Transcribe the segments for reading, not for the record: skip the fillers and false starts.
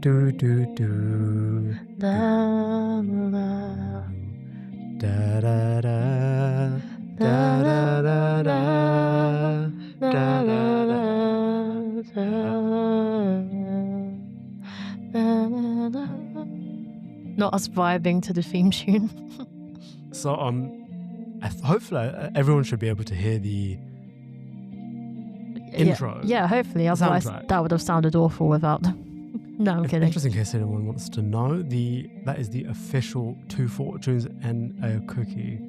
Do do do. La la. Da da da. Da da da da. Da da da. Not us vibing to the theme tune. So hopefully everyone should be able to hear the intro. Yeah, hopefully. Otherwise, soundtrack. that would have sounded awful without. No, I'm kidding. Just in case anyone wants to know, that is the official Two Fortunes and a Cookie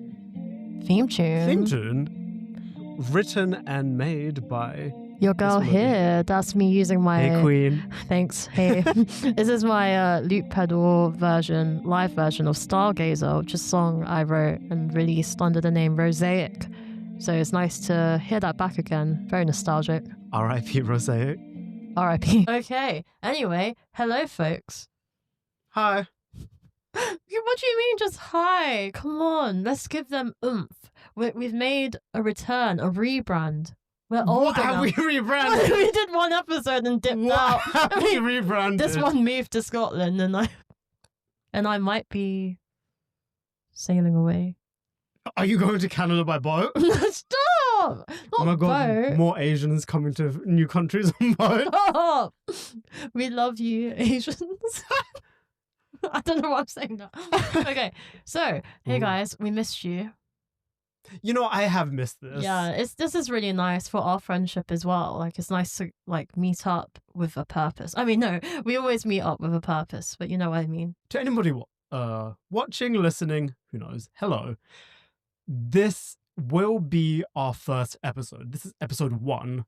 Theme tune. theme tune, written and made by Your girl this melody. here. That's me using my. Hey Queen. Thanks. Hey, this is my loop pedal live version of Stargazer, which is a song I wrote and released under the name Rosaic. So it's nice to hear that back again. Very nostalgic. R.I.P. Rosaic. R.I.P. Okay. Anyway, hello, folks. Hi. What do you mean just hi? Come on, let's give them oomph. We've made a return, a rebrand. We're older What have now. we rebranded? We did one episode and dipped What out. have we rebranded? This one moved to Scotland and I might be sailing away. Are you going to Canada by boat? Stop! Not Oh my god, boat. more Asians coming to new countries on boat. Stop! We love you, Asians. I don't know why I'm saying that. Okay, so hey Ooh. guys, we missed you. You know, I have missed this. Yeah, this is really nice for our friendship as well. Like, it's nice to like meet up with a purpose. I mean, no, we always meet up with a purpose, but you know what I mean. To anybody watching, listening, who knows, hello. This will be our first episode. This is episode 1.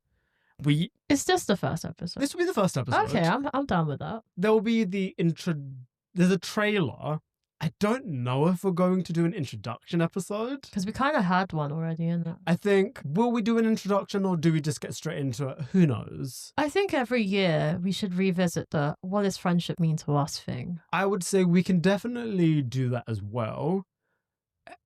It's just the first episode. This will be the first episode. Okay, I'm down with that. There will be there's a trailer. I don't know if we're going to do an introduction episode. Because we kind of had one already, in it. I think, will we do an introduction or do we just get straight into it? Who knows? I think every year we should revisit the what does friendship mean to us thing. I would say we can definitely do that as well.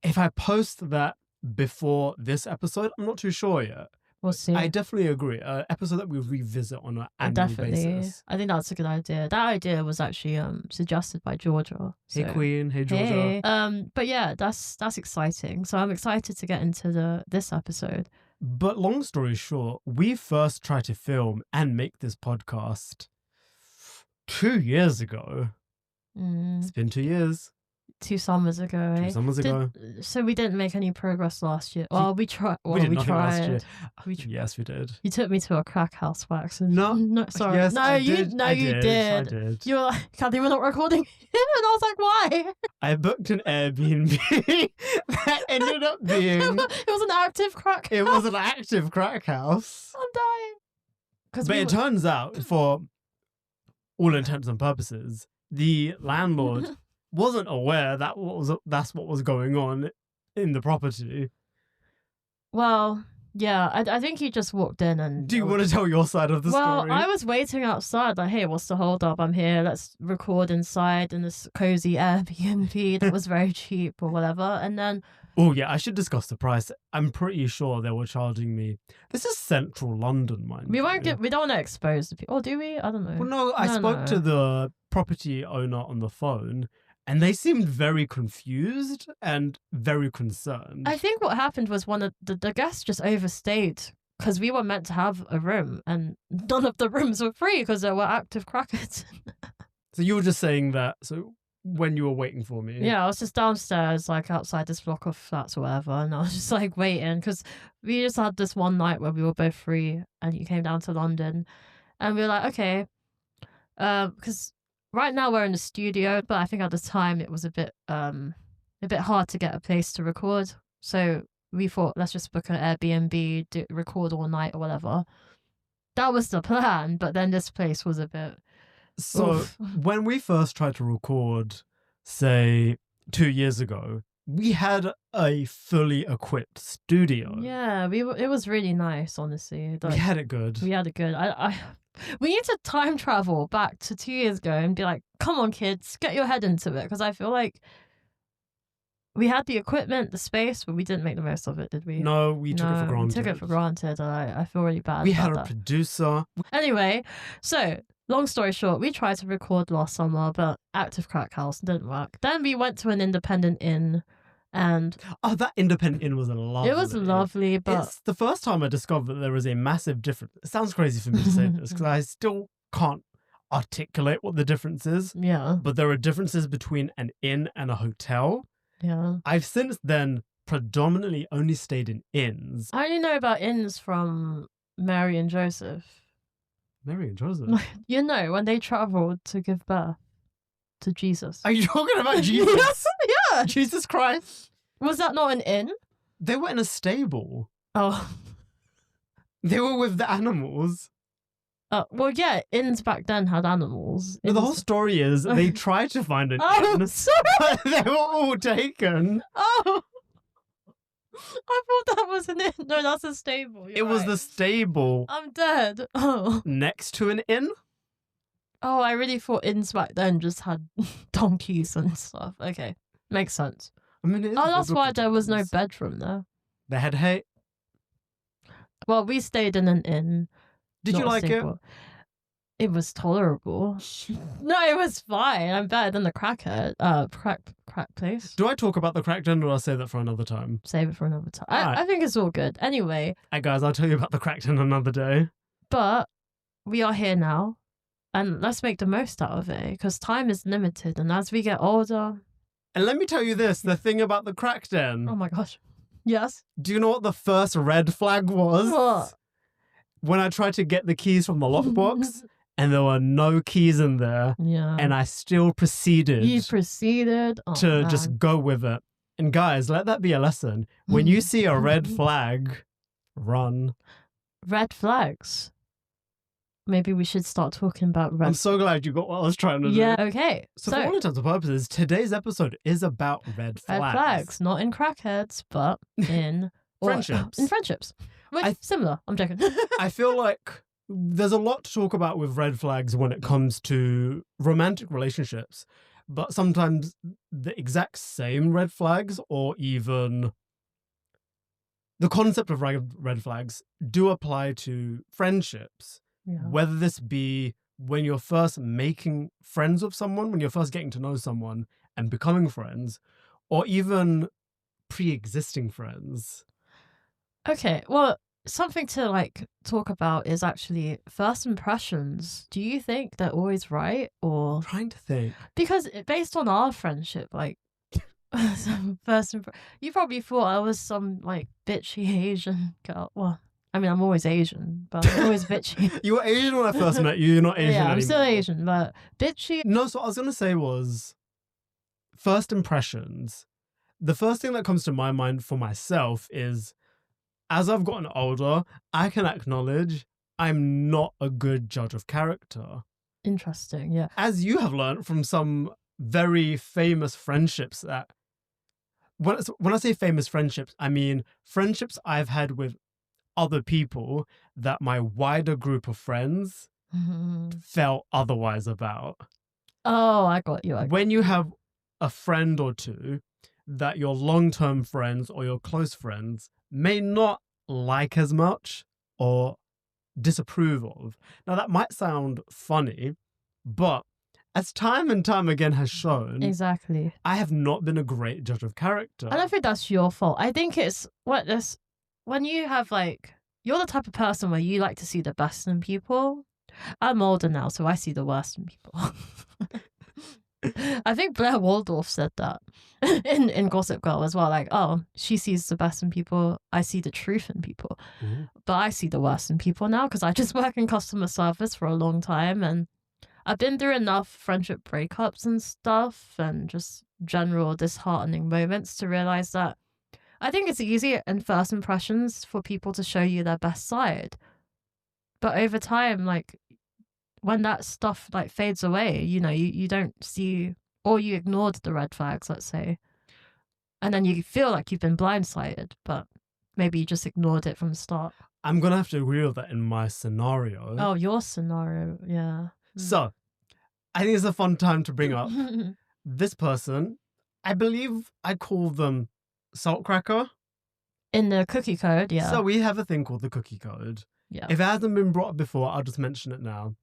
If I post that before this episode, I'm not too sure yet. We'll see. I definitely agree. Episode that we revisit on an annual basis. I think that's a good idea. That idea was actually suggested by Georgia. Hey so- Queen, hey Georgia. Hey. But yeah, that's exciting. So I'm excited to get into this episode. But long story short, we first tried to film and make this podcast 2 years ago. It's been 2 years. 2 summers ago, eh? 2 summers ago. So we didn't make any progress last year. Well, we tried. Well, we did we nothing last year. tried. Yes, we did. You took me to a crack house by accident. No. Sorry. Yes, no, I you did. I did. You were like, Cathy, we're not recording. And I was like, why? I booked an Airbnb that ended up being... It was an active crack It house. was an active crack house. I'm dying. But it turns out, for all intents and purposes, the landlord wasn't aware that's what was going on in the property. Well, yeah, I think he just walked in and... Do you want to tell your side of the story? Well, I was waiting outside, like, hey, what's the hold up? I'm here. Let's record inside in this cozy Airbnb that was very cheap or whatever. And then... Oh, yeah, I should discuss the price. I'm pretty sure they were charging me... This is central London, mind We you. don't want to expose the people. Or do we? I don't know. Well, no, I spoke to the property owner on the phone, and they seemed very confused and very concerned. I think what happened was one of the guests just overstayed because we were meant to have a room and none of the rooms were free because there were active crackers. So you were just saying that, so when you were waiting for me. Yeah, I was just downstairs, like outside this block of flats or whatever, and I was just like waiting because we just had this one night where we were both free and you came down to London and we were like, okay, because right now we're in the studio, but I think at the time it was a bit hard to get a place to record. So we thought, let's just book an Airbnb, record all night or whatever. That was the plan, but then this place was a bit... So Oof. when we first tried to record, say 2 years ago, we had a fully equipped studio. Yeah, it was really nice, honestly. We had it good. We had it good. We need to time travel back to 2 years ago and be like, come on, kids, get your head into it. Because I feel like we had the equipment, the space, but we didn't make the most of it, did we? No, we took it for granted. We took it for granted. I feel really bad. We about had a that. producer. Anyway, so long story short, we tried to record last summer, but Active Crack House didn't work. Then we went to an independent inn, and that independent inn was lovely. it was lovely, but it's the first time I discovered that there was a massive difference. It sounds crazy for me to say this because I still can't articulate what the difference is. yeah, But there are differences between an inn and a hotel. yeah. I've since then predominantly only stayed in inns. I only know about inns from Mary and Joseph. Mary and Joseph. You know, when they travelled to give birth to Jesus. Are you talking about Jesus? Yeah. Jesus Christ. Was that not an inn? They were in a stable. Oh. They were with the animals. Well, yeah, inns back then had animals. No, the whole story is they tried to find an inn, sorry. but they were all taken. Oh. I thought that was an inn. No, that's a stable. It was the stable I'm dead. Oh. next to an inn. Oh, I really thought inns back then just had donkeys and stuff. Okay. Makes sense. I mean, it is Oh, that's why biblical there was no times. bedroom there. They had hay. Well, we stayed in an inn. Did you not a like it? stable. It was tolerable. No, it was fine. I'm better than the crackhead. Crack place. Do I talk about the crack den or I'll save that for another time? Save it for another time. Alright. I think it's all good. Anyway, Hey guys, I'll tell you about the crack den another day. but we are here now, and let's make the most out of it because time is limited, and as we get older, And let me tell you this, the thing about the crack den. oh my gosh, yes. Do you know what the first red flag was? What? When I tried to get the keys from the lockbox and there were no keys in there Yeah. and I still proceeded You proceeded to just go with it. And guys, let that be a lesson. When you see a red flag, run. red flags. Maybe we should start talking about red. I'm so glad you got what I was trying to do. Yeah. Okay. So for all intents and purposes, today's episode is about red flags. red flags, not in crackheads, but in Friendships. In friendships. Which, similar. I'm joking. I feel like there's a lot to talk about with red flags when it comes to romantic relationships, but sometimes the exact same red flags or even the concept of red flags do apply to friendships, Yeah. whether this be when you're first making friends with someone, when you're first getting to know someone and becoming friends, or even pre-existing friends. Okay, well, something to talk about is actually first impressions. Do you think they're always right, or I'm trying to think. because based on our friendship, you probably thought I was some bitchy Asian girl. Well, I mean, I'm always Asian, but I'm always bitchy. You were Asian when I first met you. You're not Asian Yeah, I'm anymore. still Asian, but bitchy. No, so what I was going to say was first impressions. The first thing that comes to my mind for myself is as I've gotten older, I can acknowledge I'm not a good judge of character. Interesting, yeah. As you have learned from some very famous friendships that when I say famous friendships, I mean friendships I've had with other people that my wider group of friends felt otherwise about. Oh, I got you. When you have a friend or two that your long-term friends or your close friends may not like as much or disapprove of. Now, that might sound funny, but as time and time again has shown, Exactly. I have not been a great judge of character. I don't think that's your fault. I think it's when you have you're the type of person where you like to see the best in people. I'm older now, so I see the worst in people. I think Blair Waldorf said that in Gossip Girl as well. She sees the best in people. I see the truth in people. Ooh. But I see the worst in people now because I just work in customer service for a long time. And I've been through enough friendship breakups and stuff and just general disheartening moments to realize that I think it's easy in first impressions for people to show you their best side. But over time, when that stuff fades away, you don't see, or you ignored the red flags, let's say, and then you feel like you've been blindsided, but maybe you just ignored it from the start. I'm going to have to agree with that in my scenario. Oh, your scenario, yeah. So, I think it's a fun time to bring up this person. I believe I call them salt cracker. In the cookie code, yeah. So we have a thing called the cookie code. Yeah. If it hasn't been brought up before, I'll just mention it now.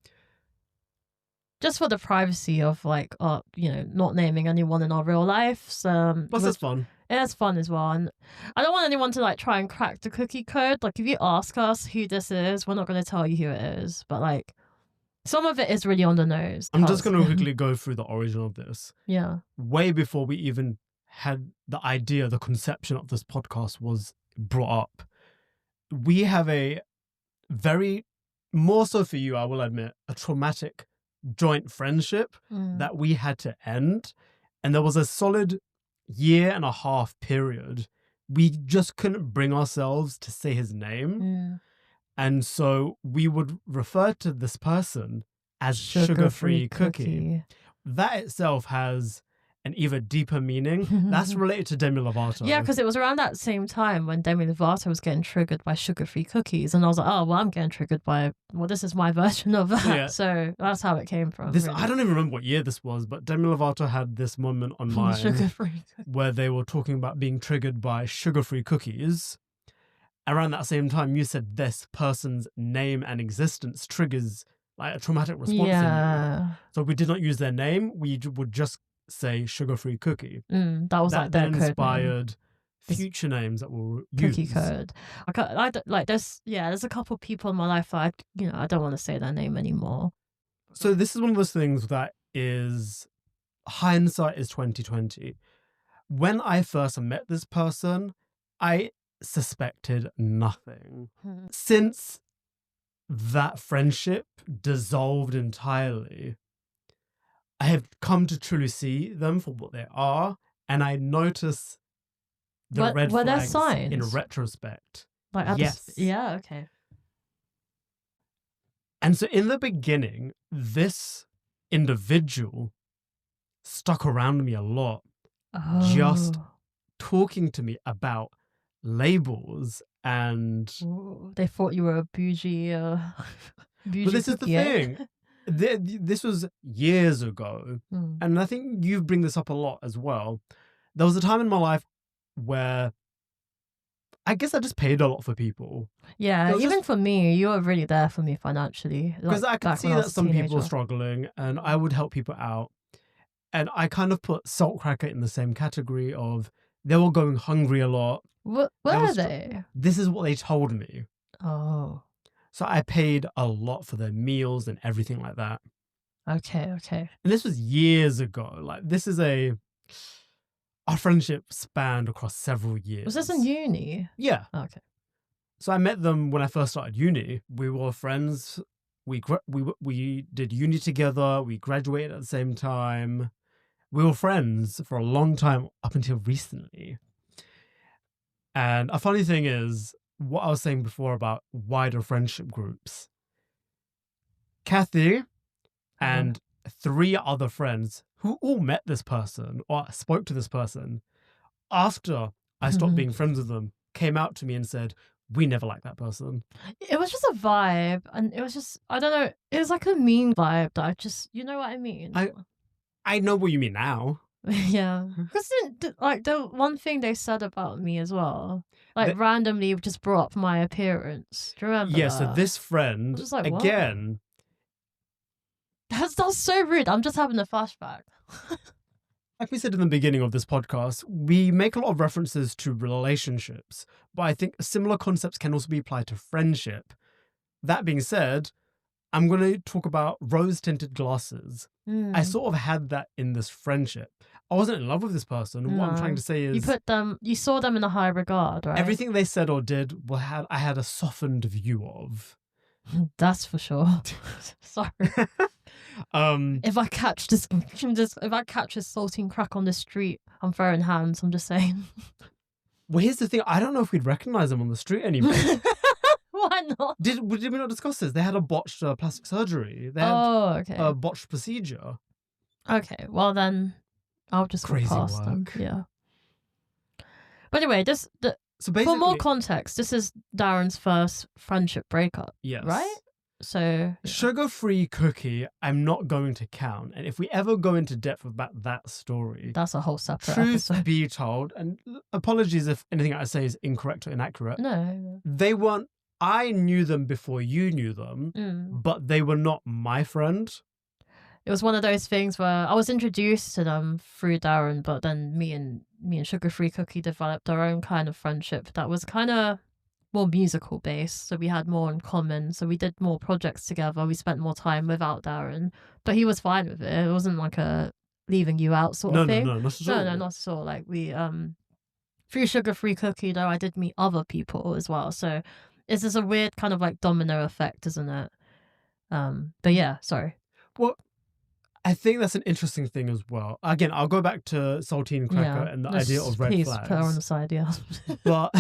Just for the privacy of like, not naming anyone in our real lives. Plus, it's fun. It's fun as well. And I don't want anyone to like try and crack the cookie code. Like, if you ask us who this is, we're not going to tell you who it is. But like, some of it is really on the nose. I'm just going to quickly go through the origin of this. Yeah. Way before we even had the idea, the conception of this podcast was brought up. We have a very, more so for you, I will admit, a traumatic joint friendship that we had to end. And there was a solid 1.5 year period. We just couldn't bring ourselves to say his name. And so we would refer to this person as sugar-free cookie. That itself has an even deeper meaning. That's related to Demi Lovato. Yeah, because it was around that same time when Demi Lovato was getting triggered by sugar-free cookies. And I was like, oh, well, I'm getting triggered by, this is my version of that. Yeah. So that's how it came from. Really. I don't even remember what year this was, but Demi Lovato had this moment online where they were talking about being triggered by sugar-free cookies. Around that same time, you said this person's name and existence triggers like a traumatic response in you. So we did not use their name. We would just say sugar-free cookie. That was like their then code inspired future names that we'll cookie use. Code. I like there's a couple of people in my life that I don't want to say their name anymore. So this is one of those things that is hindsight is 2020. When I first met this person, I suspected nothing. Since that friendship dissolved entirely, I have come to truly see them for what they are, and I notice the red flags in retrospect. Yes. Yeah, okay. And so in the beginning, this individual stuck around me a lot, just talking to me about labels and... Ooh, they thought you were a bougie but this is the thing. This was years ago, and I think you bring this up a lot as well. There was a time in my life where I guess I just paid a lot for people. Yeah, even for me, you were really there for me financially. Because I could see that some people were struggling, and I would help people out. And I kind of put salt cracker in the same category of they were going hungry a lot. Where are they? This is what they told me. Oh. So I paid a lot for their meals and everything like that. Okay. And this was years ago. Like, this is our friendship spanned across several years. Was this in uni? Yeah. Okay. So I met them when I first started uni. We were friends. We did uni together. We graduated at the same time. We were friends for a long time up until recently. And a funny thing is, what I was saying before about wider friendship groups. Cathy and 3 other friends who all met this person or spoke to this person after I stopped being friends with them came out to me and said, we never liked that person. It was just a vibe, and it was just, I don't know, it was like a mean vibe that I just, you know what I mean? I know what you mean now. Yeah. Because like the one thing they said about me as well, like randomly just brought up my appearance. Do you remember that? So this friend, like, again... That's so rude. I'm just having a flashback. Like we said in the beginning of this podcast, we make a lot of references to relationships, but I think similar concepts can also be applied to friendship. That being said, I'm going to talk about rose-tinted glasses. I sort of had that in this friendship. I wasn't in love with this person. What I'm trying to say is... You saw them in a high regard, right? Everything they said or did, I had a softened view of. That's for sure. Sorry. If I catch this saltine crack on the street, I'm throwing hands. I'm just saying. Well, here's the thing. I don't know if we'd recognize them on the street anymore. Why not? Did we not discuss this? They had a botched plastic surgery. They had a botched procedure. Okay, well then, I'll just go past them. Yeah. But anyway, so for more context, this is Darin's first friendship breakup. Yes. Right? So yeah. Sugar-free cookie, I'm not going to count. And if we ever go into depth about that story, That's a whole separate truth episode. be told, and apologies if anything I say is incorrect or inaccurate, No. they weren't, I knew them before you knew them, but they were not my friend. It was one of those things where I was introduced to them through Darin, but then me and Sugar-Free Cookie developed our own kind of friendship that was kind of more musical based. So we had more in common. So we did more projects together. We spent more time without Darin, but he was fine with it. It wasn't like a leaving you out sort of thing. No, not at all. No, not at all. Like we through Sugar-Free Cookie though, I did meet other people as well. So it's just a weird kind of like domino effect, isn't it? But yeah, sorry. Well, I think that's an interesting thing as well. Again, I'll go back to Saltine Cracker and the idea of red flags. Please put her on the side, yeah. But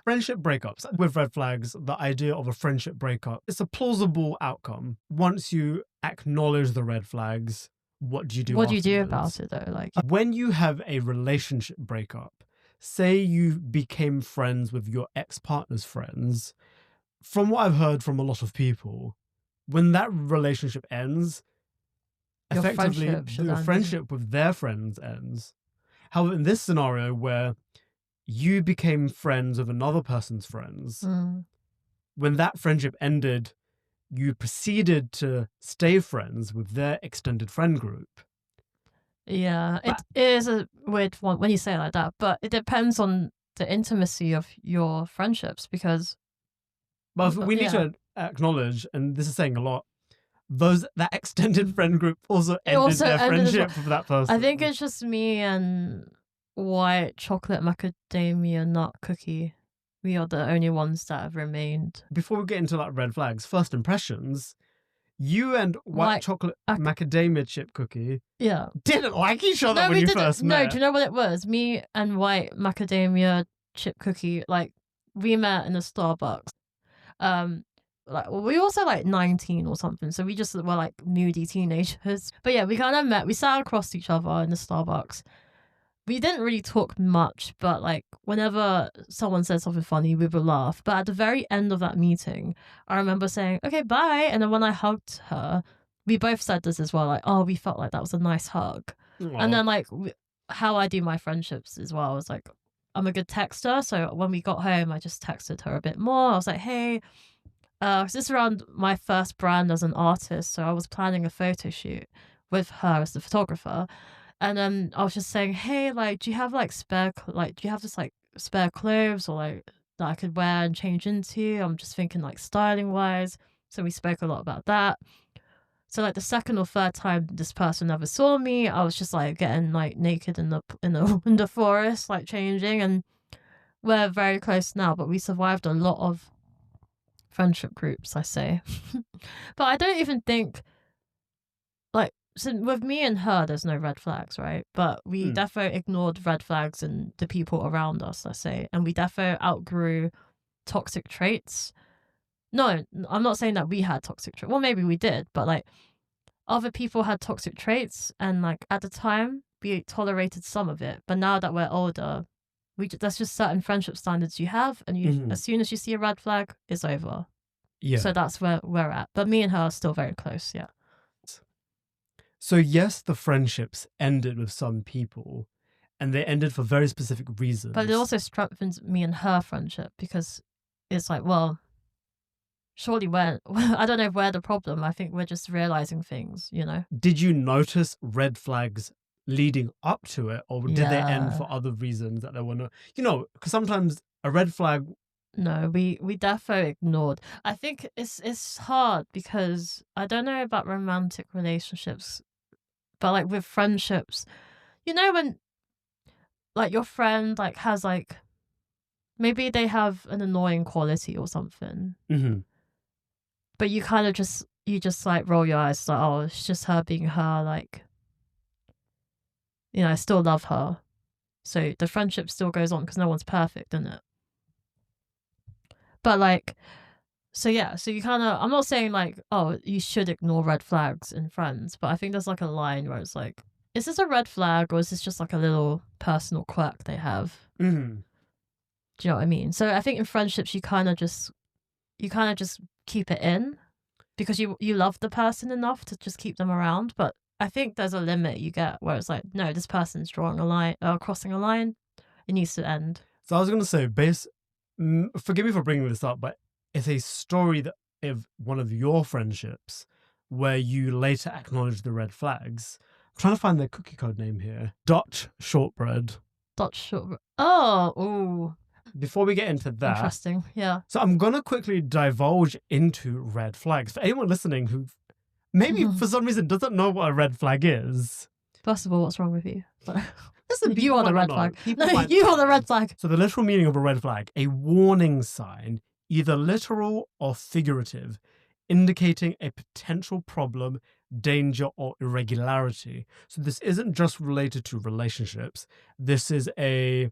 friendship breakups with red flags, the idea of a friendship breakup, it's a plausible outcome. Once you acknowledge the red flags, what do you do? What do you do about it though? Like when you have a relationship breakup, say you became friends with your ex-partner's friends, from what I've heard from a lot of people, when that relationship ends, your effectively your friendship with their friends ends. However, in this scenario where you became friends with another person's friends, when that friendship ended, you proceeded to stay friends with their extended friend group. Yeah, it is a weird one when you say it like that, but it depends on the intimacy of your friendships because... But we need to acknowledge, and this is saying a lot, that extended friend group also ended their friendship with that person. I think it's just me and white chocolate macadamia nut cookie. We are the only ones that have remained. Before we get into like red flags, first impressions, you and white chocolate macadamia chip cookie didn't like each other when you first met. No, do you know what it was? Me and white macadamia chip cookie, like we met in a Starbucks. Like we were also like 19 or something, so we just were like moody teenagers. But yeah, we kind of met. We sat across each other in the Starbucks. We didn't really talk much, but like whenever someone said something funny, we would laugh. But at the very end of that meeting, I remember saying, "Okay, bye." And then when I hugged her, we both said this as well, like, "Oh, we felt like that was a nice hug." Aww. And then like how I do my friendships as well is like I'm a good texter, so when we got home, I just texted her a bit more. I was like, "Hey." This is around my first brand as an artist, so I was planning a photo shoot with her as the photographer, and then I was just saying, "Hey, like, do you have like spare clothes or like that I could wear and change into?" I'm just thinking like styling wise. So we spoke a lot about that. So like the second or third time this person ever saw me, I was just like getting like naked in the forest, like changing, and we're very close now. But we survived a lot of friendship groups, I say. But I don't even think like, so with me and her there's no red flags, right? But we defo ignored red flags in the people around us, I say, and we defo outgrew toxic traits. No, I'm not saying that we had toxic traits. Well, maybe we did, but like other people had toxic traits, and like at the time we tolerated some of it, but now that we're older, that's just certain friendship standards you have, and you as soon as you see a red flag, it's over. Yeah. So that's where we're at. But me and her are still very close, yeah. So yes, the friendships ended with some people, and they ended for very specific reasons. But it also strengthens me and her friendship because it's like, well, surely I don't know if we're the problem. I think we're just realizing things, you know. Did you notice red flags leading up to it, or did they end for other reasons that there were no, you know, because sometimes a red flag... No, we defo ignored. I think it's hard because I don't know about romantic relationships, but like with friendships, you know, when like your friend like has like maybe they have an annoying quality or something, but you kind of just like roll your eyes like, oh, it's just her being her, like, you know, I still love her. So the friendship still goes on because no one's perfect, isn't it? But like, so yeah, so you kind of, I'm not saying like, oh, you should ignore red flags in friends, but I think there's like a line where it's like, is this a red flag or is this just like a little personal quirk they have? Do you know what I mean? So I think in friendships, you kind of just keep it in because you love the person enough to just keep them around. But I think there's a limit you get where it's like, no, this person's drawing a line, crossing a line. It needs to end. So I was going to say, forgive me for bringing this up, but it's a story that of one of your friendships where you later acknowledge the red flags. I'm trying to find the cookie code name here. Dutch shortbread. Dutch short. Oh, ooh, Before we get into that, interesting. Yeah. so I'm going to quickly divulge into red flags. For anyone listening who maybe for some reason doesn't know what a red flag is. First of all, what's wrong with you? Listen, You people are the might red not flag. know. People No, might- you are the red flag. So the literal meaning of a red flag, a warning sign, either literal or figurative, indicating a potential problem, danger, or irregularity. So this isn't just related to relationships. This is don't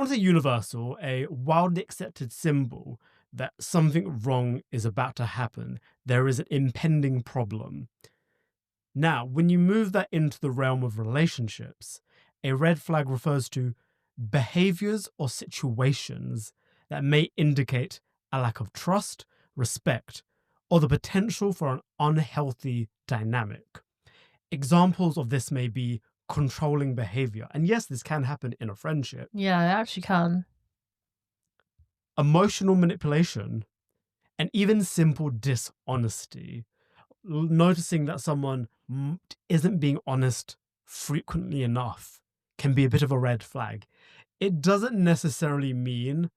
want to say universal, a widely accepted symbol that something wrong is about to happen. There is an impending problem. Now, when you move that into the realm of relationships, a red flag refers to behaviours or situations that may indicate a lack of trust, respect, or the potential for an unhealthy dynamic. Examples of this may be controlling behaviour. And yes, this can happen in a friendship. Yeah, it actually can. Emotional manipulation, and even simple dishonesty. Noticing that someone isn't being honest frequently enough can be a bit of a red flag. It doesn't necessarily mean,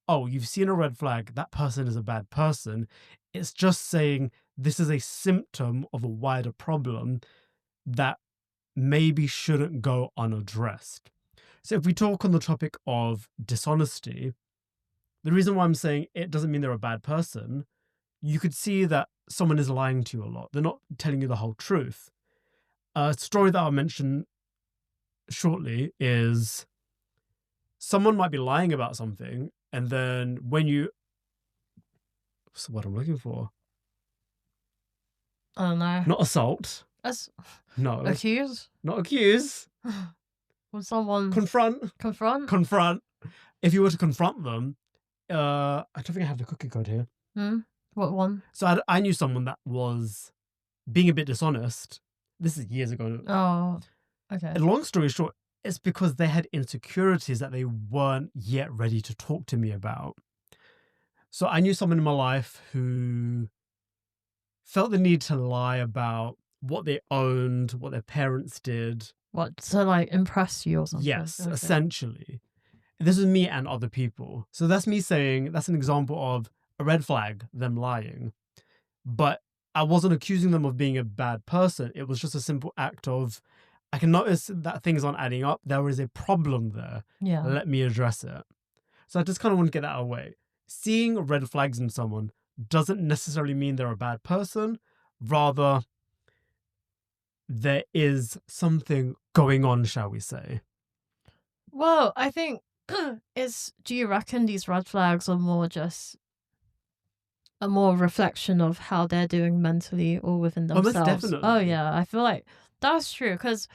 oh, you've seen a red flag, that person is a bad person. It's just saying this is a symptom of a wider problem that maybe shouldn't go unaddressed. So if we talk on the topic of dishonesty, the reason why I'm saying it doesn't mean they're a bad person, you could see that someone is lying to you a lot. They're not telling you the whole truth. A story that I'll mention shortly is someone might be lying about something, and then when you... What's the word I'm looking for? I don't know. Not assault. That's No. accused. Not accuse. When someone Confront. confront. If you were to confront them, I don't think I have the cookie code here. What one? So I knew someone that was being a bit dishonest. This is years ago. Oh, okay. And long story short, it's because they had insecurities that they weren't yet ready to talk to me about. So I knew someone in my life who felt the need to lie about what they owned, what their parents did. What, to like impress you or something? Yes, Okay. essentially. This is me and other people. So that's me saying that's an example of a red flag, them lying. But I wasn't accusing them of being a bad person. It was just a simple act of, I can notice that things aren't adding up. There is a problem there. Yeah. Let me address it. So I just kind of want to get that away. Seeing red flags in someone doesn't necessarily mean they're a bad person. Rather, there is something going on, shall we say. Well, I think do you reckon these red flags are more just a more reflection of how they're doing mentally or within Oh, most themselves? definitely. Oh yeah, I feel like that's true because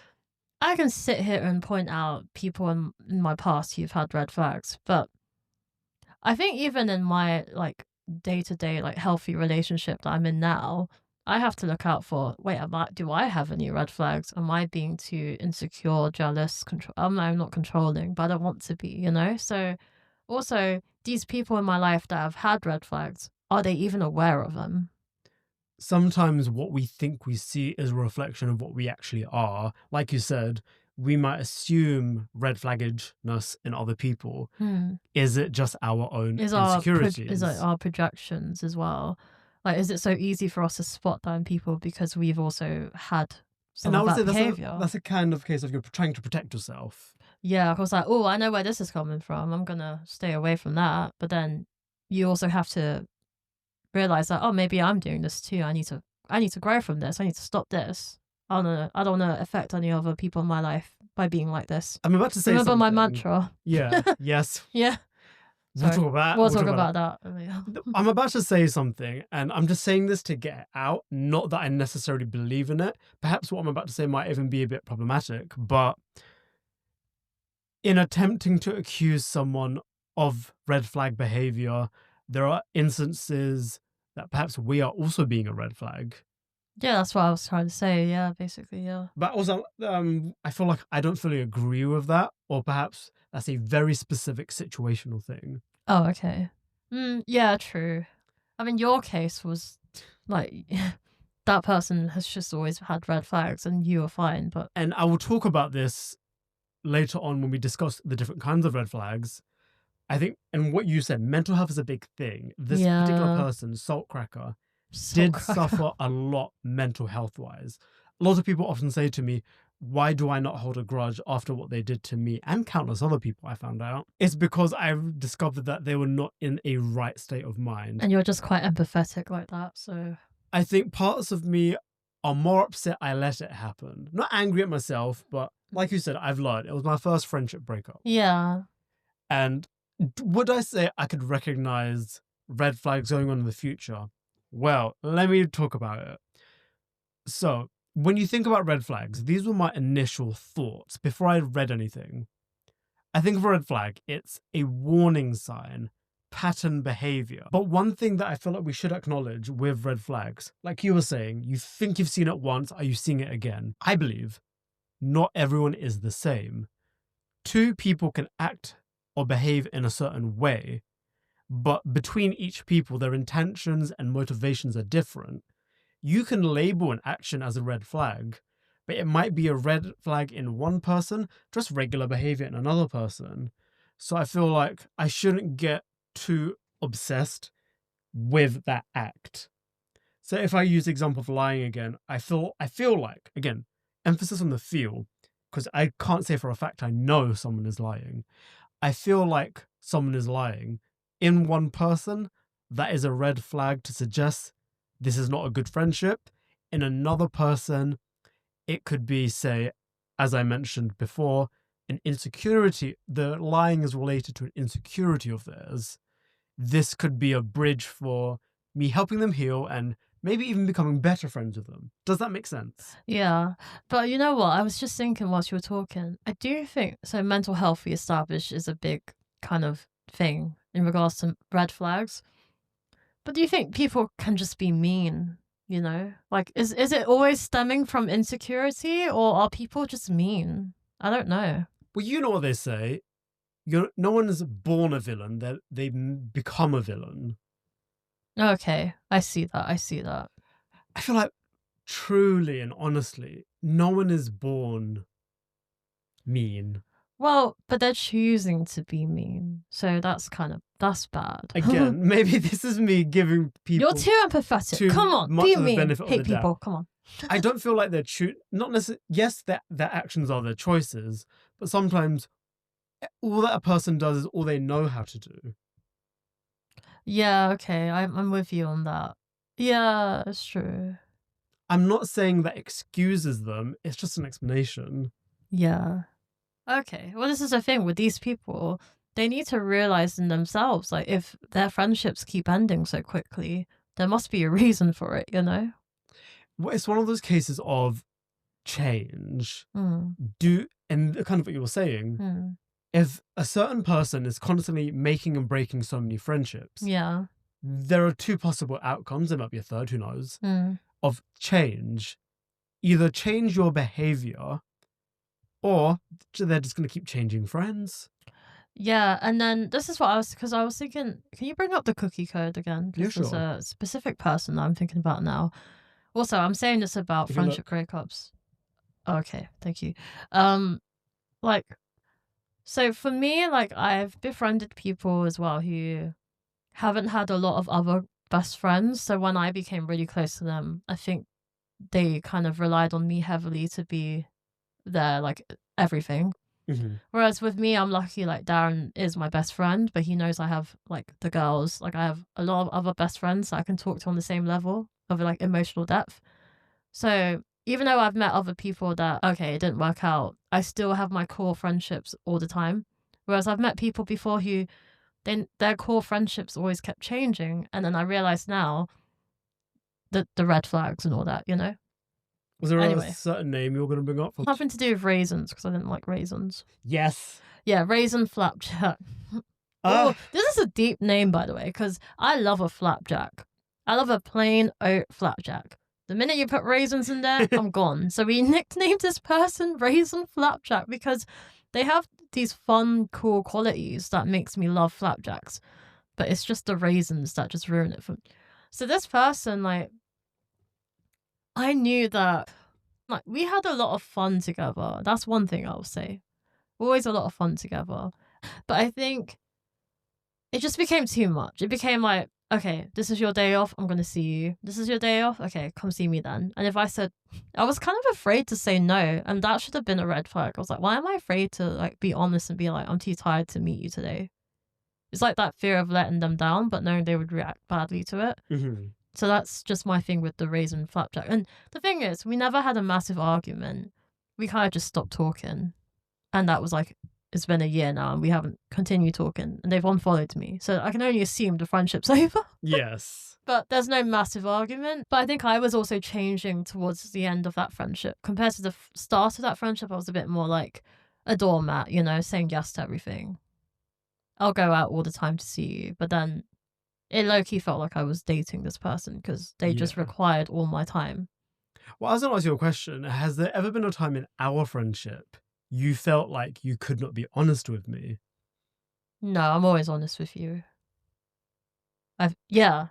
I can sit here and point out people in my past who've had red flags, but I think even in my like day-to-day like healthy relationship that I'm in now, I have to look out for, wait, do I have any red flags? Am I being too insecure, jealous, I'm not controlling, but I don't want to be, you know? So also these people in my life that have had red flags, are they even aware of them? Sometimes what we think we see is a reflection of what we actually are. Like you said, we might assume red flagginess in other people. Is it just our own insecurities? Is it our projections as well? Like, is it so easy for us to spot that in people because we've also had some of that behaviour? That's a kind of case of you're trying to protect yourself. Yeah, of course, like, oh, I know where this is coming from. I'm going to stay away from that. But then you also have to realise that, oh, maybe I'm doing this too. I need to grow from this. I need to stop this. I don't want to affect any other people in my life by being like this. I'm about to say Remember something. my mantra. Yeah, yes. Yeah. We'll talk about We'll talk about that. I'm about to say something, and I'm just saying this to get it out. Not that I necessarily believe in it. Perhaps what I'm about to say might even be a bit problematic, but in attempting to accuse someone of red flag behavior, there are instances that perhaps we are also being a red flag. Yeah, that's what I was trying to say. Yeah, basically, yeah. But also, I feel like I don't fully agree with that, or perhaps that's a very specific situational thing. Oh, okay. Yeah, true. I mean, your case was like that person has just always had red flags and you are fine, but And I will talk about this later on when we discuss the different kinds of red flags. I think, and what you said, mental health is a big thing. This particular yeah. person, Saltcracker, Salt did cracker. suffer a lot mental health wise. A lot of people often say to me, why do I not hold a grudge after what they did to me and countless other people I found out? It's because I've discovered that they were not in a right state of mind. And you're just quite empathetic like that, so I think parts of me are more upset I let it happen. Not angry at myself, but like you said, I've learned. It was my first friendship breakup. yeah. And would I say I could recognize red flags going on in the future? Well, let me talk about it. So, when you think about red flags, these were my initial thoughts before I read anything. I think of a red flag, it's a warning sign, pattern behavior. But one thing that I feel like we should acknowledge with red flags, like you were saying, you think you've seen it once, are you seeing it again? I believe not everyone is the same. Two people can act or behave in a certain way, but between each people, their intentions and motivations are different. You can label an action as a red flag, but it might be a red flag in one person, just regular behavior in another person. So I feel like I shouldn't get too obsessed with that act. So if I use the example of lying again, I feel like, again, emphasis on the feel, because I can't say for a fact I know someone is lying. I feel like someone is lying in one person. That is a red flag to suggest this is not a good friendship. In another person, it could be, say, as I mentioned before, an insecurity. The lying is related to an insecurity of theirs. This could be a bridge for me helping them heal and maybe even becoming better friends with them. Does that make sense? Yeah. But you know what? I was just thinking whilst you were talking, I do think so mental health we established is a big kind of thing in regards to red flags. But do you think people can just be mean, you know? Like is it always stemming from insecurity or are people just mean? I don't know. Well, you know what they say. No one is born a villain. They become a villain. Okay, I see that. I see that. I feel like truly and honestly, no one is born mean. Well, but they're choosing to be mean. So that's bad. Again, maybe this is me giving people. You're too empathetic. too Come on, much be of the mean. benefit of Hate the doubt. people. Come on. I don't feel like they're not necessarily. Yes, their actions are their choices, but sometimes all that a person does is all they know how to do. Yeah, okay, I'm with you on that. Yeah, it's true. I'm not saying that excuses them. It's just an explanation. Yeah. Okay. Well, this is the thing with these people. They need to realize in themselves, like, if their friendships keep ending so quickly, there must be a reason for it, you know? Well, it's one of those cases of change. Mm. And kind of what you were saying. Mm. If a certain person is constantly making and breaking so many friendships, Yeah. there are two possible outcomes. There might be a third, who knows, Mm. of change. Either change your behavior, or they're just going to keep changing friends. Yeah, and then this is what because I was thinking, can you bring up the cookie code again? Yeah, Because there's sure. a specific person that I'm thinking about now. Also, I'm saying this about Take a friendship breakups. Okay, thank you. Like, so for me, like, I've befriended people as well who haven't had a lot of other best friends. So when I became really close to them, I think they kind of relied on me heavily to be their, like, everything. Mm-hmm. Whereas with me, I'm lucky, like, Darin is my best friend, but he knows I have, like, the girls. Like, I have a lot of other best friends that I can talk to on the same level of, like, emotional depth. So even though I've met other people that, okay, it didn't work out, I still have my core friendships all the time. Whereas I've met people before who their core friendships always kept changing. And then I realize now that the red flags and all that, you know? Was there Anyway. a certain name you were going to bring up? Nothing to do with raisins, because I didn't like raisins. Yes. Yeah, raisin flapjack. Oh, this is a deep name, by the way, because I love a flapjack. I love a plain oat flapjack. The minute you put raisins in there, I'm gone. So we nicknamed this person Raisin Flapjack because they have these fun, cool qualities that makes me love flapjacks. But it's just the raisins that just ruin it for me. So this person, like, I knew that, like, we had a lot of fun together. That's one thing I'll say. Always a lot of fun together. But I think it just became too much. It became like, okay, this is your day off, I'm going to see you. This is your day off, okay, come see me then. And if I said, I was kind of afraid to say no, and that should have been a red flag. I was like, why am I afraid to like be honest and be like, I'm too tired to meet you today? It's like that fear of letting them down, but knowing they would react badly to it. Mm-hmm. So that's just my thing with the raisin flapjack. And the thing is, we never had a massive argument. We kind of just stopped talking. And that was like, it's been a year now and we haven't continued talking and they've unfollowed me. So I can only assume the friendship's over. Yes. But there's no massive argument. But I think I was also changing towards the end of that friendship. Compared to the start of that friendship, I was a bit more like a doormat, you know, saying yes to everything. I'll go out all the time to see you. But then it low-key felt like I was dating this person because they just required all my time. Well, I was going to ask you a question. Has there ever been a time in our friendship you felt like you could not be honest with me? No, I'm always honest with you. Yeah.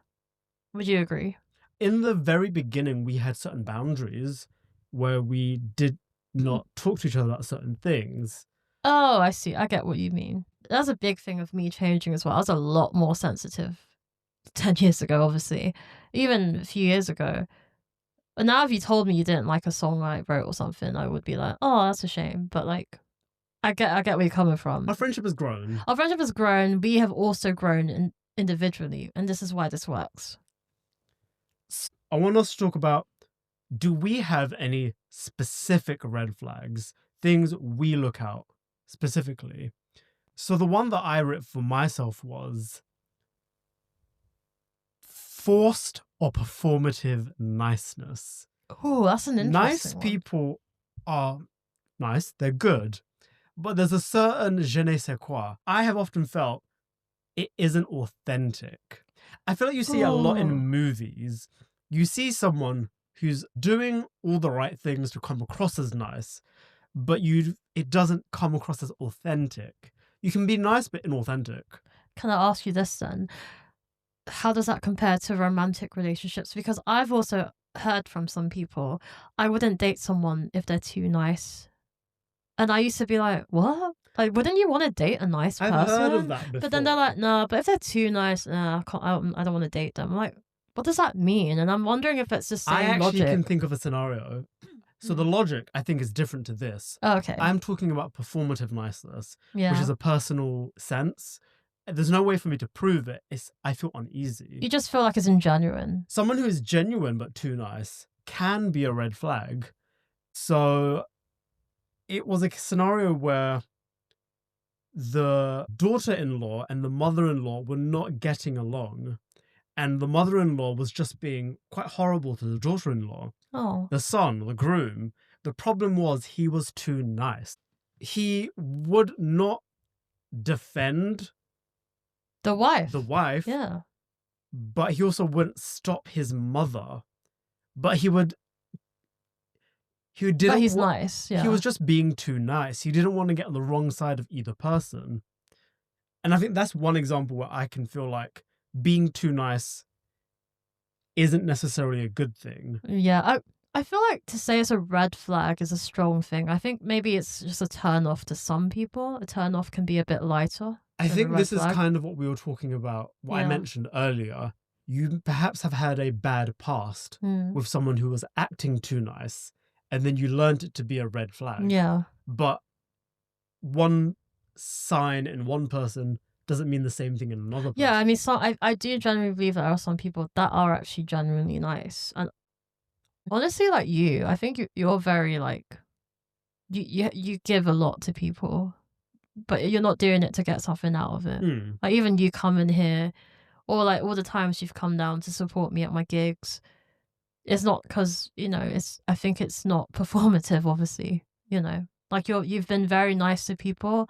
Would you agree? In the very beginning, we had certain boundaries where we did not talk to each other about certain things. Oh, I see. I get what you mean. That's a big thing of me changing as well. I was a lot more sensitive 10 years ago, obviously. Even a few years ago. But now if you told me you didn't like a song I wrote or something, I would be like, oh, that's a shame. But like, I get where you're coming from. Our friendship has grown. Our friendship has grown. We have also grown individually. And this is why this works. I want us to talk about, do we have any specific red flags? Things we look out specifically? So the one that I wrote for myself was forced or performative niceness. Oh, that's an interesting Nice one. people are nice, they're good, but there's a certain je ne sais quoi. I have often felt it isn't authentic. I feel like you see a lot in movies. You see someone who's doing all the right things to come across as nice, but it doesn't come across as authentic. You can be nice but inauthentic. Can I ask you this then? How does that compare to romantic relationships? Because I've also heard from some people, I wouldn't date someone if they're too nice. And I used to be like, what? Like, wouldn't you want to date a nice person? I've heard of that before. But then they're like, no, but if they're too nice, I don't want to date them. I'm like, what does that mean? And I'm wondering if it's the same I actually logic. can think of a scenario. So the logic, I think, is different to this. Oh, okay. I'm talking about performative niceness, Yeah. which is a personal sense. There's no way for me to prove it. I feel uneasy. You just feel like it's ingenuine. Someone who is genuine but too nice can be a red flag. So it was a scenario where the daughter-in-law and the mother-in-law were not getting along. And the mother-in-law was just being quite horrible to the daughter-in-law. Oh. The son, the groom. The problem was he was too nice. He would not defend The wife. Yeah. But he also wouldn't stop his mother. But but he's nice. Yeah. He was just being too nice. He didn't want to get on the wrong side of either person. And I think that's one example where I can feel like being too nice isn't necessarily a good thing. Yeah. I feel like to say it's a red flag is a strong thing. I think maybe it's just a turn off to some people. A turn off can be a bit lighter. I think this is kind of what we were talking about, what I mentioned earlier. You perhaps have had a bad past with someone who was acting too nice, and then you learned it to be a red flag. Yeah. But one sign in one person doesn't mean the same thing in another person. Yeah, I mean, I do genuinely believe there are some people that are actually genuinely nice. And honestly, like you, I think you're very like, you give a lot to people. But you're not doing it to get something out of it. Like even you come in here, or like all the times you've come down to support me at my gigs, it's not because, you know, I think it's not performative, obviously, you know. Like you've been very nice to people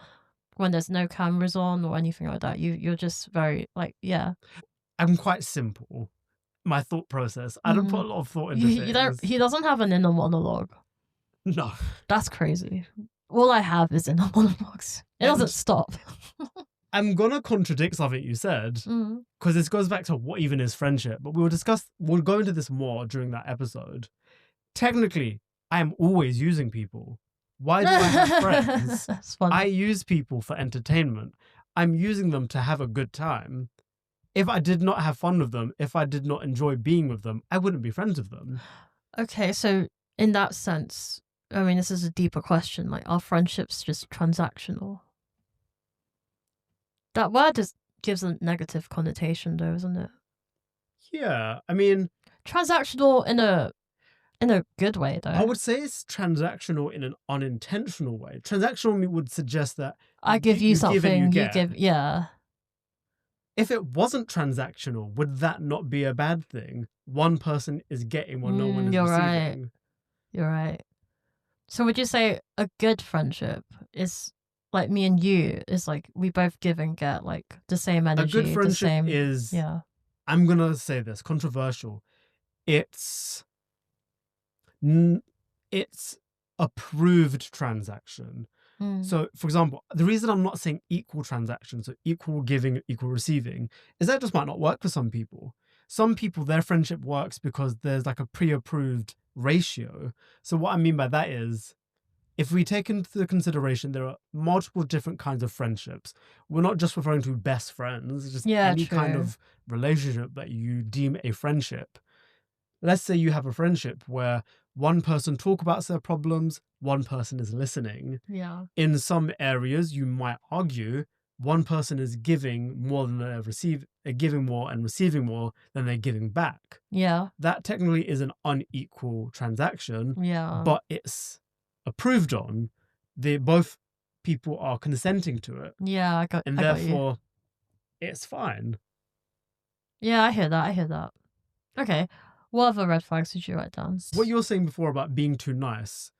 when there's no cameras on or anything like that. You're just very like, yeah. I'm quite simple. my thought process. I don't put a lot of thought into You don't. things. He doesn't have an inner monologue. No. That's crazy. All I have is inner monologues. It doesn't stop. I'm gonna contradict something you said because this goes back to what even is friendship. But we'll go into this more during that episode. Technically, I am always using people. Why do I have friends? That's funny. I use people for entertainment. I'm using them to have a good time. If I did not have fun with them, if I did not enjoy being with them, I wouldn't be friends with them. Okay, so in that sense, I mean, this is a deeper question. Like, are friendships just transactional? That word gives a negative connotation, though, isn't it? Yeah, I mean, transactional in a good way, though. I would say it's transactional in an unintentional way. Transactional would suggest that I give you something, give and you get. give, yeah. If it wasn't transactional, would that not be a bad thing? One person is getting while no one is You're receiving. right. You're right. So would you say a good friendship is like me and you is like we both give and get like the same energy? A good friendship is, yeah. I'm going to say this, controversial. It's approved transaction. So, for example, the reason I'm not saying equal transactions, so equal giving, equal receiving, is that just might not work for some people. Some people, their friendship works because there's like a pre-approved ratio. So what I mean by that is, if we take into consideration there are multiple different kinds of friendships, we're not just referring to best friends, just any kind of relationship that you deem a friendship. Let's say you have a friendship where one person talk about their problems, one person is listening. Yeah. In some areas, you might argue one person is giving more than they're giving more and receiving more than they're giving back. Yeah. That technically is an unequal transaction. Yeah. But it's approved on. Both people are consenting to it. Yeah, I got therefore, it's fine. Yeah, I hear that. Okay. What other red flags did you write down? What you were saying before about being too nice,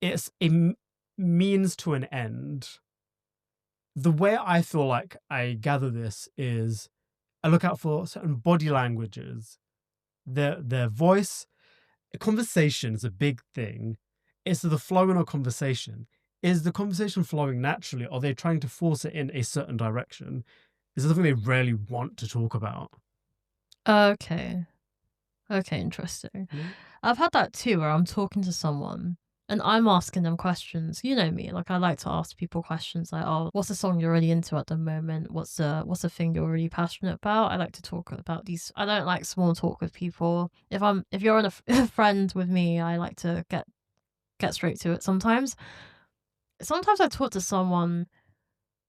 it's a means to an end. The way I feel like I gather this is I look out for certain body languages, their voice. A conversation is a big thing. It's the flow in a conversation. Is the conversation flowing naturally? Or are they trying to force it in a certain direction? Is it something they rarely want to talk about? Okay, interesting. I've had that too, where I'm talking to someone and I'm asking them questions. You know me, like I like to ask people questions like, oh, what's the song you're really into at the moment? What's the thing you're really passionate about? I like to talk about these. I don't like small talk with people. If you're on a friend with me, I like to get straight to it sometimes. Sometimes I talk to someone,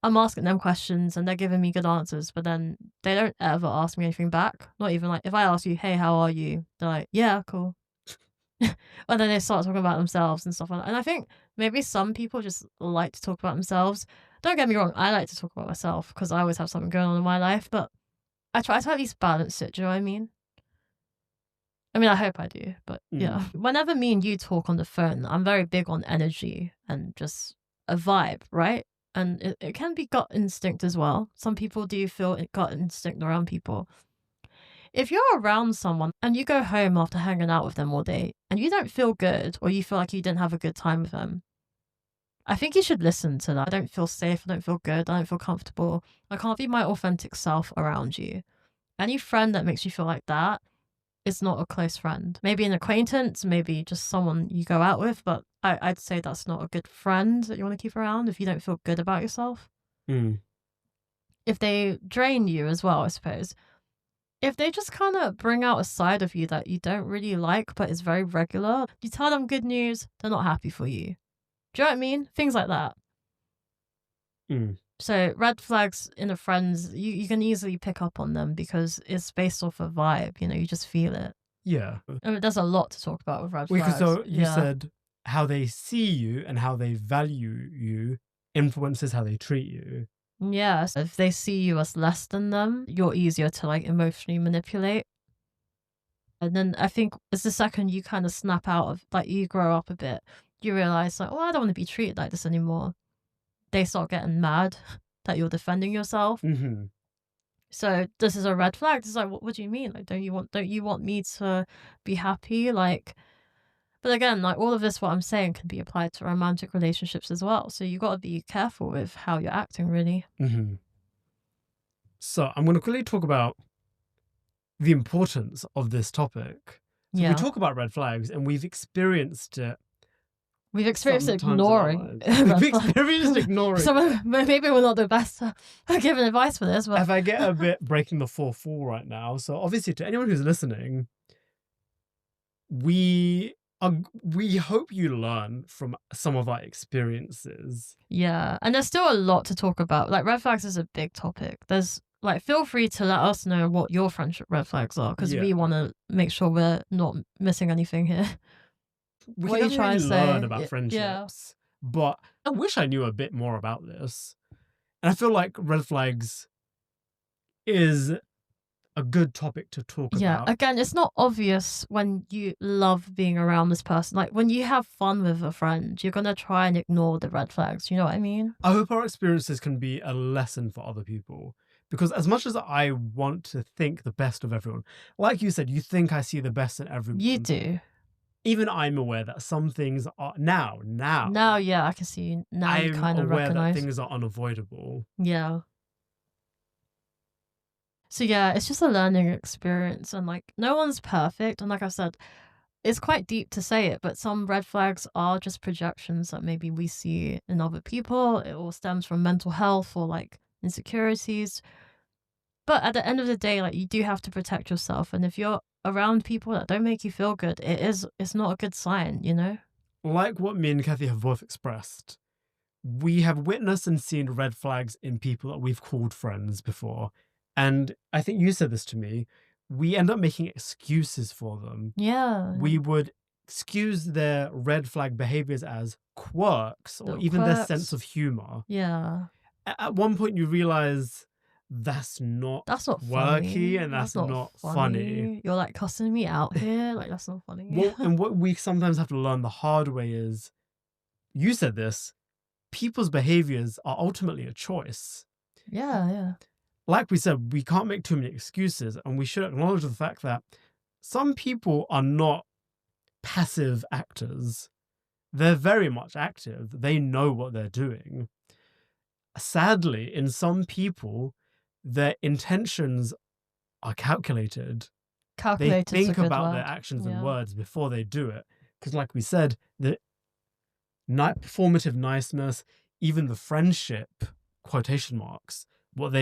I'm asking them questions and they're giving me good answers, but then they don't ever ask me anything back. Not even like, if I ask you, hey, how are you? They're like, yeah, cool. And then they start talking about themselves and stuff like that. And I think maybe some people just like to talk about themselves. Don't get me wrong, I like to talk about myself because I always have something going on in my life, but I try to at least balance it. Do you know what I mean? I hope I do, but yeah. Whenever me and you talk on the phone, I'm very big on energy and just a vibe, right? And it can be gut instinct as well. Some people do feel gut instinct around people. If you're around someone and you go home after hanging out with them all day and you don't feel good or you feel like you didn't have a good time with them, I think you should listen to that. I don't feel safe. I don't feel good. I don't feel comfortable. I can't be my authentic self around you. Any friend that makes you feel like that is not a close friend. Maybe an acquaintance, maybe just someone you go out with, but I'd say that's not a good friend that you want to keep around if you don't feel good about yourself. If they drain you as well, I suppose. If they just kind of bring out a side of you that you don't really like, but is very regular, you tell them good news, they're not happy for you. Do you know what I mean? Things like that. So red flags in a friends, you can easily pick up on them because it's based off a vibe. You just feel it. Yeah. There's a lot to talk about with red flags. So you said how they see you and how they value you influences how they treat you. Yes, if they see you as less than them, you're easier to like emotionally manipulate. And then I think it's the second you kind of snap out of, like, you grow up a bit, you realize like, oh, I don't want to be treated like this anymore. They start getting mad that you're defending yourself. So this is a red flag. It's like, what do you mean? Like, don't you want me to be happy? Like, but again, like all of this, what I'm saying can be applied to romantic relationships as well. So you got to be careful with how you're acting, really. Mm-hmm. So I'm going to quickly talk about the importance of this topic. So Yeah. we talk about red flags and we've experienced it. We've experienced sometimes in our ignoring. lives. We've experienced ignoring. So maybe we're not the best at giving advice for this. But if I get a bit breaking the fourth wall right now, so obviously to anyone who's listening, we hope you learn from some of our experiences. Yeah, and there's still a lot to talk about. Like red flags is a big topic. There's like, feel free to let us know what your friendship red flags are, because we want to make sure we're not missing anything here. We What can you try really and learn say, about friendships, yeah. but I wish I knew a bit more about this. And I feel like red flags is a good topic to talk about. Yeah, again, it's not obvious when you love being around this person. Like when you have fun with a friend, you're gonna try and ignore the red flags. You know what I mean? I hope our experiences can be a lesson for other people. Because as much as I want to think the best of everyone, like you said, you think I see the best in everyone. You do. Even I'm aware that some things are now. Yeah, I can see now. You kind of recognize. I'm aware that things are unavoidable. Yeah. So yeah, it's just a learning experience, and like no one's perfect. And like I said, it's quite deep to say it, but some red flags are just projections that maybe we see in other people. It all stems from mental health or like insecurities. But at the end of the day, like you do have to protect yourself, and if you're around people that don't make you feel good, it's not a good sign, you know? Like what me and Cathy have both expressed, we have witnessed and seen red flags in people that we've called friends before. And I think you said this to me, we end up making excuses for them. Yeah. We would excuse their red flag behaviours as quirks or even their sense of humour. Yeah. At one point you realise that's not quirky funny. And that's not funny. You're like cussing me out here. Like that's not funny. Well, and what we sometimes have to learn the hard way is, you said this, people's behaviours are ultimately a choice. Yeah. Like we said, we can't make too many excuses, and we should acknowledge the fact that some people are not passive actors. They're very much active. They know what they're doing. Sadly, in some people, their intentions are calculated. They think about their actions and words before they do it. Because like we said, the performative niceness, even the friendship, quotation marks, what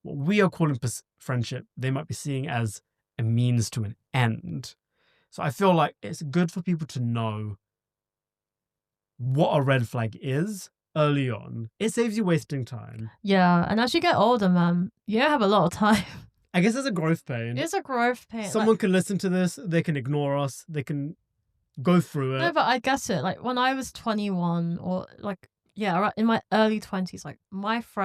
we are calling friendship, they might be seeing as a means to an end. So I feel like it's good for people to know what a red flag is early on. It saves you wasting time. Yeah, and as you get older, man, you don't have a lot of time. I guess it's a growth pain. It's a growth pain. Someone can listen to this, they can ignore us, they can go through it. No, but I guess it. Like when I was 21 or like, yeah, in my early 20s, like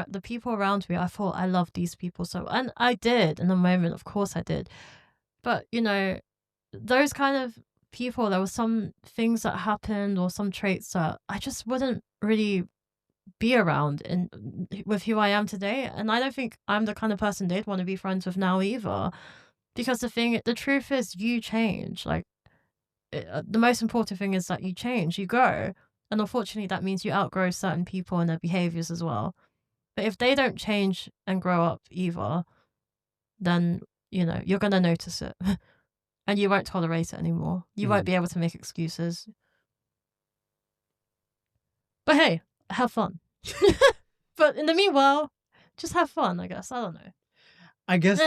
the people around me, I thought I loved these people so, and I did in the moment, of course I did. But, you know, those kind of people, there were some things that happened or some traits that I just wouldn't really be around with who I am today. And I don't think I'm the kind of person they'd want to be friends with now either. Because the truth is you change. Like the most important thing is that you change, you grow. And unfortunately, that means you outgrow certain people and their behaviours as well. But if they don't change and grow up either, then, you know, you're going to notice it. And you won't tolerate it anymore. You won't be able to make excuses. But hey, have fun. But in the meanwhile, just have fun, I guess. I don't know. I guess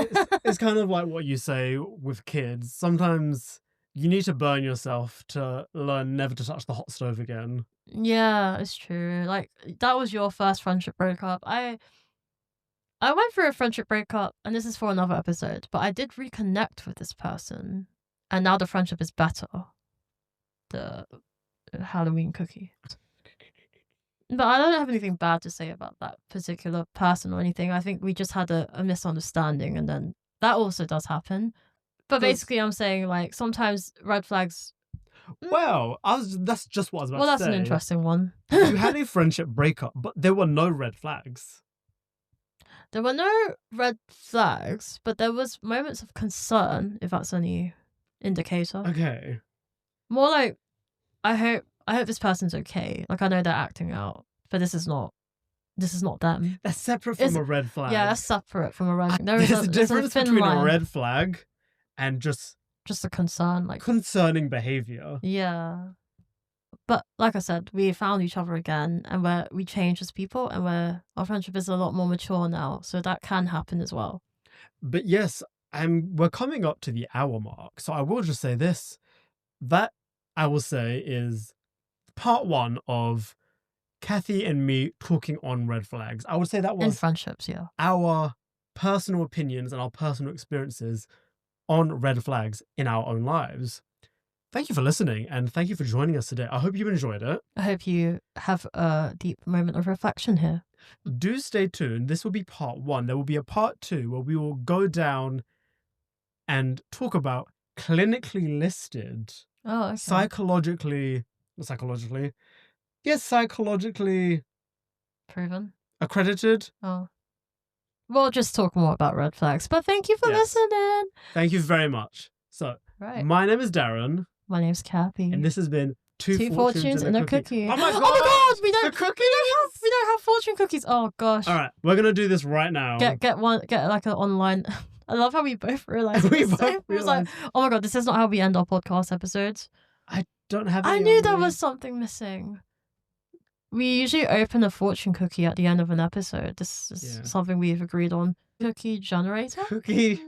it's kind of like what you say with kids. Sometimes you need to burn yourself to learn never to touch the hot stove again. Yeah, it's true. Like, that was your first friendship breakup. I went through a friendship breakup, and this is for another episode, but I did reconnect with this person, and now the friendship is better. The Halloween cookie. But I don't have anything bad to say about that particular person or anything. I think we just had a misunderstanding, and then that also does happen. But basically, I'm saying, like, sometimes red flags... Well, that's just what I was about to say. Well, that's an interesting one. You had a friendship breakup, but there were no red flags. There were no red flags, but there was moments of concern, if that's any indicator. Okay. More like, I hope this person's okay. Like, I know they're acting out, but this is not them. That's separate from a red flag. Yeah, that's separate from a red flag. There's a difference thin between line. a red flag and just a concern, like concerning behaviour. Yeah. But like I said, we found each other again, and we changed as people, and our friendship is a lot more mature now, so that can happen as well. But yes, we're coming up to the hour mark, so I will just say this. That, I will say, is part 1 of Cathy and me talking on red flags. I would say that was in friendships, yeah. Our personal opinions and our personal experiences on red flags in our own lives. Thank you for listening, and thank you for joining us today. I hope you enjoyed it. I hope you have a deep moment of reflection here. Do stay tuned. This will be part 1. There will be a part 2 where we will go down and talk about clinically listed, psychologically proven, accredited. Oh. We'll just talk more about red flags, but thank you for listening. Thank you very much. So, my name is Darin. My name's Cathy. And this has been Two Fortunes and a Cookie. Oh my god! We don't have fortune cookies. Oh gosh. All right, we're gonna do this right now. Get like an online. I love how we both realized. It was like, oh my god, this is not how we end our podcast episodes. I don't have. I knew there was something missing. We usually open a fortune cookie at the end of an episode. This is something we've agreed on. Cookie generator. Cookie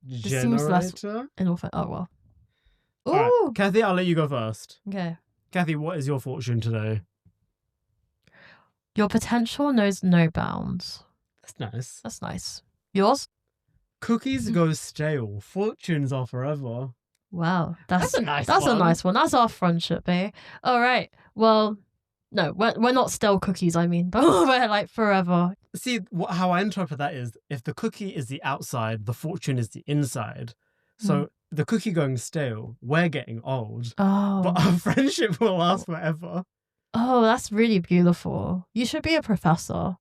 generator. Seems less oh well. Ooh. Right, Cathy, I'll let you go first. Okay. Cathy, what is your fortune today? Your potential knows no bounds. That's nice. Yours? Cookies go stale. Fortunes are forever. Wow. That's a nice one. That's our friendship, eh? All right. Well, no, we're not stale cookies, I mean. But we're like forever. See, how I interpret that is, if the cookie is the outside, the fortune is the inside. So the cookie going stale, we're getting old. Oh. But our friendship will last forever. Oh, that's really beautiful. You should be a professor.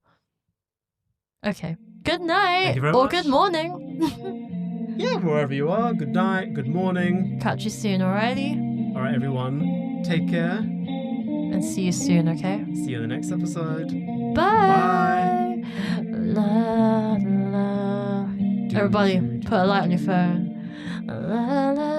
Okay. Good night. Thank you very much. Good morning. Yeah, wherever you are. Good night. Good morning. Catch you soon, alrighty? All right, everyone. Take care. And see you soon, okay? See you in the next episode. Bye. La, la. Everybody, put a light on your phone. La, la.